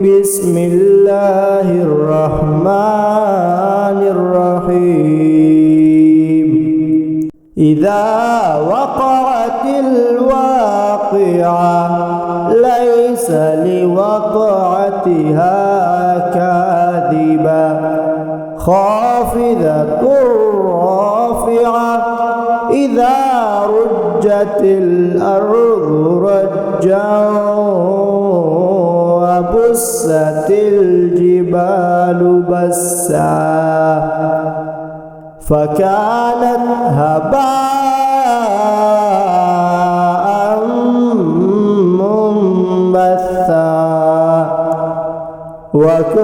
بسم الله الرحمن الرحيم إذا وقعت الواقعة ليس لوقعتها كاذبة خافضة رافعة إذا رجت الأرض رجا وبست الجبال بسا فكانت هباء منبثا وكنتم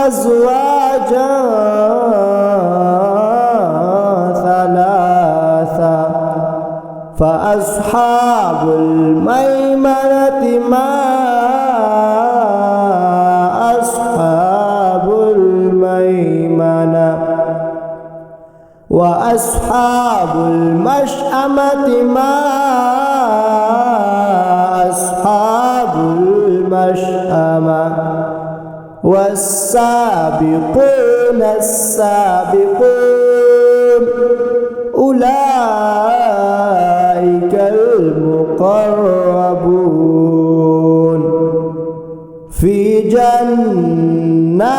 أزواجا ثلاثا فأصحاب الميمنة ما أصحاب الميمنة وأصحاب المشأمة ما أصحاب المشأمة والسابقون السابقون أولئك المقربون في جنات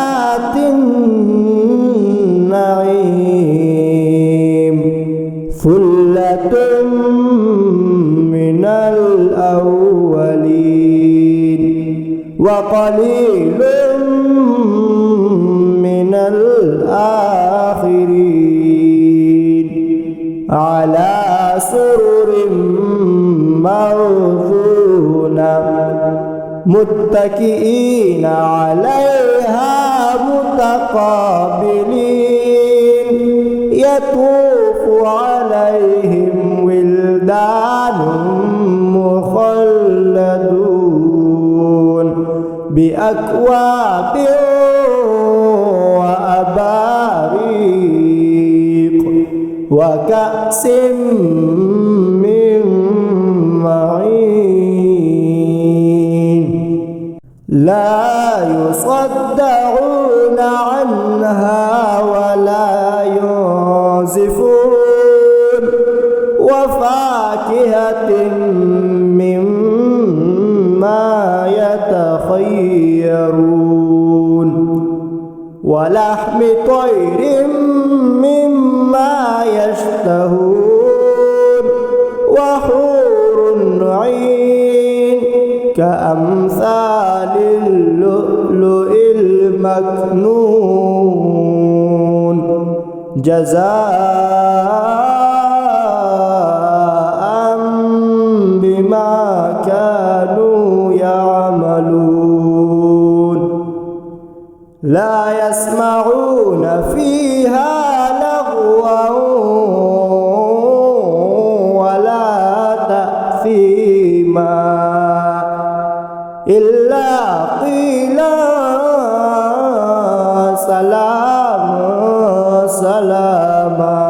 النعيم ثلة من الأولين وقليل من الآخرين على سرر موضونة متكئين عليها متقابلين يطوف عليهم ولدان مخلدون بأكواب وأباريق وكأس من معين لا يصدعون عنها ولا ينزفون وفاكهة مما يتخيرون ولحم طير مما يشتهون وحور عين كأمثال اللؤلؤ المكنون جزاء بما كانوا يعملون لا يسمعون فيها لغوا ولا تأثيما إلا قيلا سلاما سلاما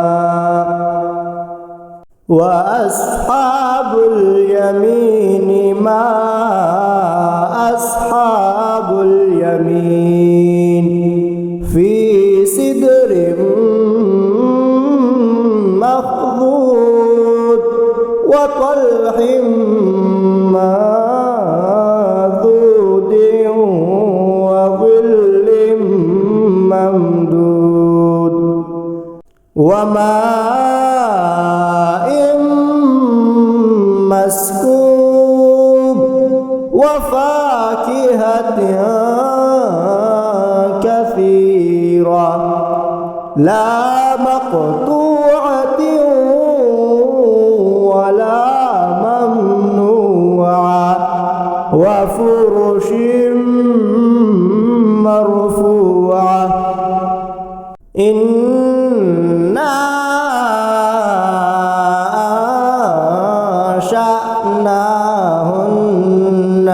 وأصحاب اليمين ما أصحاب اليمين في سدر مخضود وطلح منضود وظل ممدود وماء مسكوب وفاكهة كثيرة لا مقطوعة ولا ممنوعة وفرش مرفوعة إنا أنشأناهن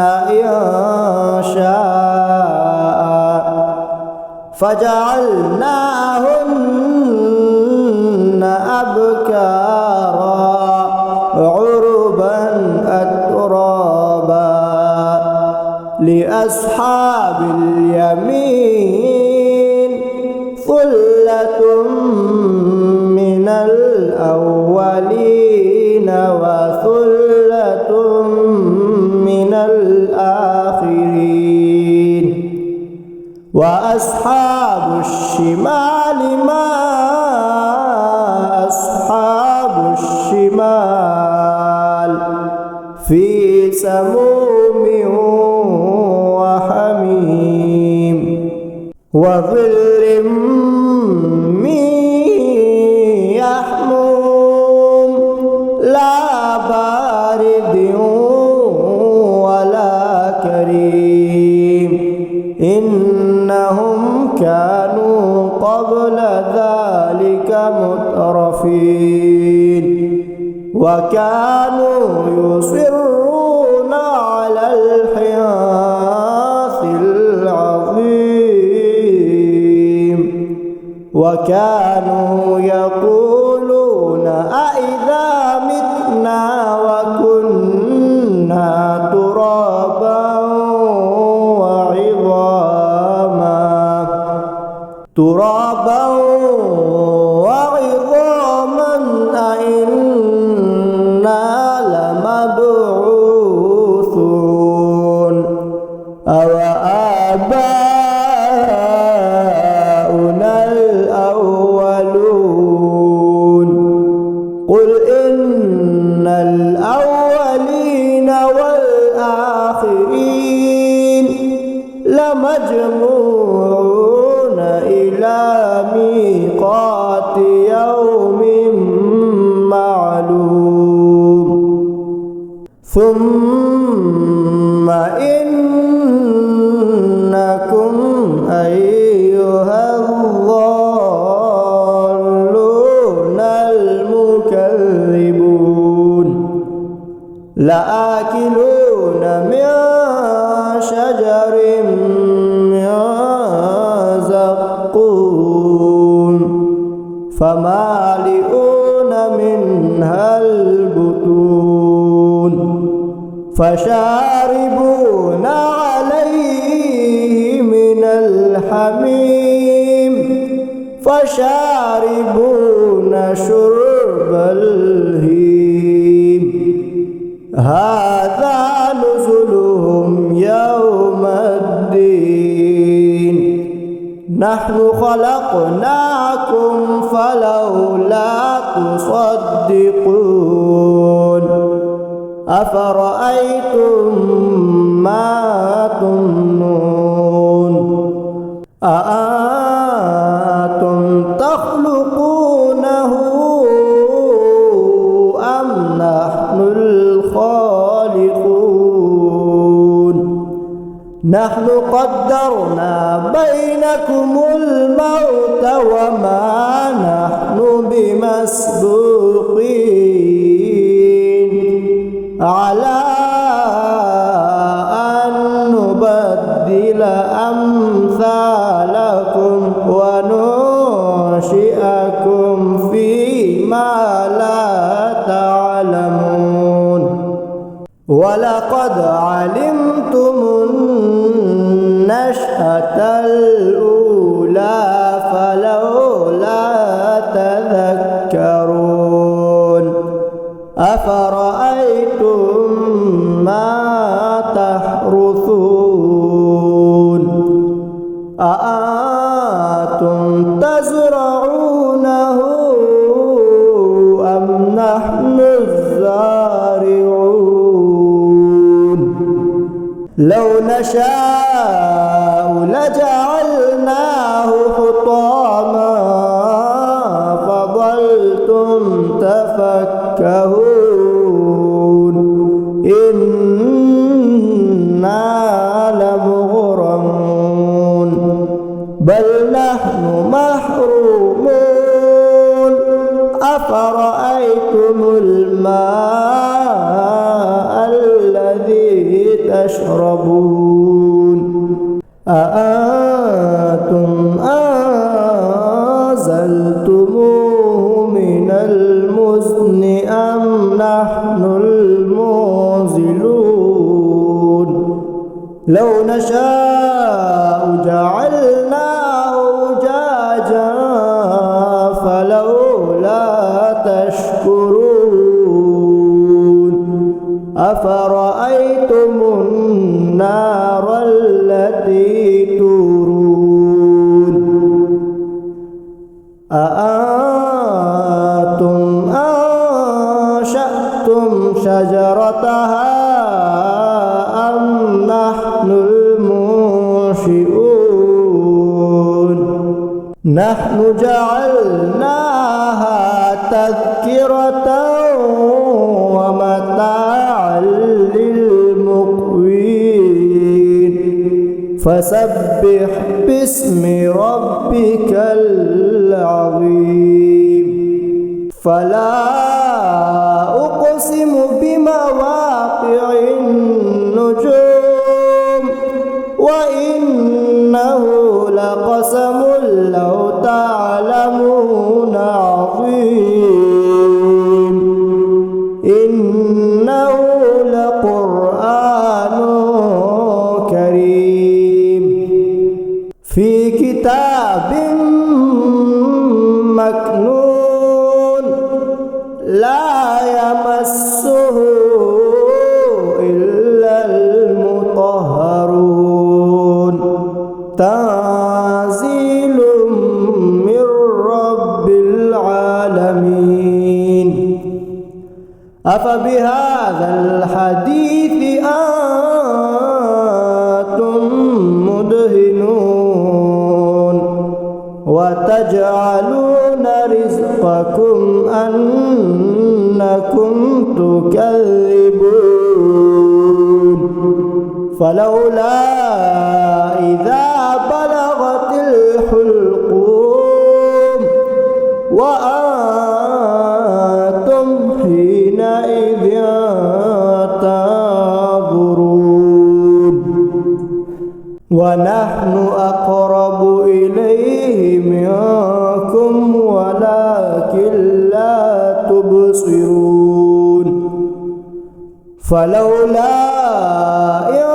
إنشاء فجعلناهن أبكارا عربا أترابا لأصحاب اليمين ثلة من الأولين وثلة من الآخرين وأصحاب الشمال ما أصحاب الشمال في سموم وحميم وظل من يحموم لا بارد ولا كريم إنهم كانوا قبل ذلك مترفين وكانوا يصرون على الحنث العظيم وكانوا يقولون أإذا متنا وكنا ترابا وعظاما أئنا لمبعوثون أو آباؤنا الأولون قل إن الأولين والآخرين لمجموعون إلى ميقات يوم معلوم ثم إنكم أيها الضالون المكذبون لآكلون من شجر من زقوم فمالئون منها البطون فشاربون عليه من الحميم فشاربون شرب الهيم هذا نزلهم يوم الدين نحن خلقناكم فلولا تصدقون أفرأيتم ما تمنون أأنتم تخلقونه أم نحن الخالقون نحن قدرنا بينكم الموت وما نحن بمسبوقين على أن نبدل أمثالكم وننشئكم فيما لا تعلمون ولقد علمتم النشأة الأولى فلولا تذكرون أفرأيتم ما تحرثون أأنتم تزرعونه أم نحن الزارعون لو نشاء لجعلناه حطاما فظلتم تفكهون إنا لمغرمون بل نحن محرومون أفرأيتم الماء الذي تشربون أأنتم أنزلتموه من المزن أم نحن المنزلون لو نشاء جعلناه أجاجا فلولا تشكرون أفرأيتم النار التي تورون أأنتم أنشأتم شجرتها أم نحن المنشئون نحن جعلناها تذكرة ومتاعا للمقوين فسبح باسم ربك العظيم فلا أقسم بمواقع النجوم وإنه لقسم لو تعلمون عظيم إنه لقرآن كريم في كتاب مكنون لا يمسه إلا المطهرون تنزيل من رب العالمين أفبهذا الحديث أنتم مدهنون وتجعلون رزقكم أنكم تكذبون فلولا إذا بلغت الحلقوم وأنتم حينئذ تنظرون ونحن أقرب إليه منكم ولكن لا تبصرون فلولا إن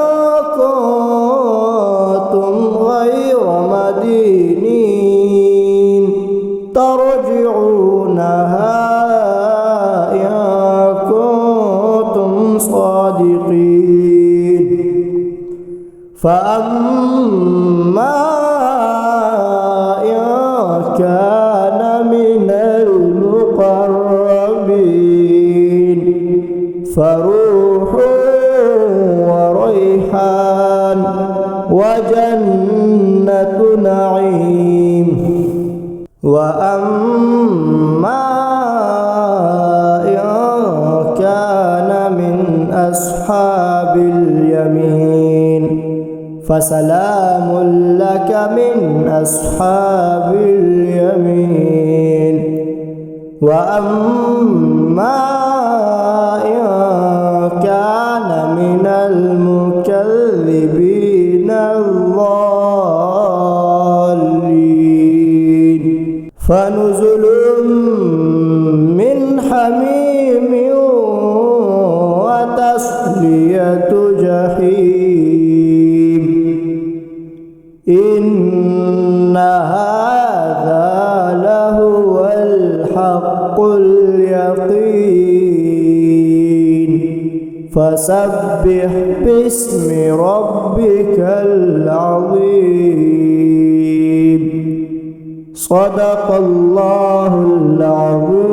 كنتم غير مدينين ترجعونها إن كنتم صادقين فأما إن كان من المقربين فروح وريحان وجنة نعيم وأما إن كان من أصحاب اليمين فسلام لك من أصحاب اليمين وأما إن كان من المكذبين الضالين فنزل من حميم وتصلية جحيم إن هذا لهو الحق اليقين فسبح باسم ربك العظيم صدق الله العظيم.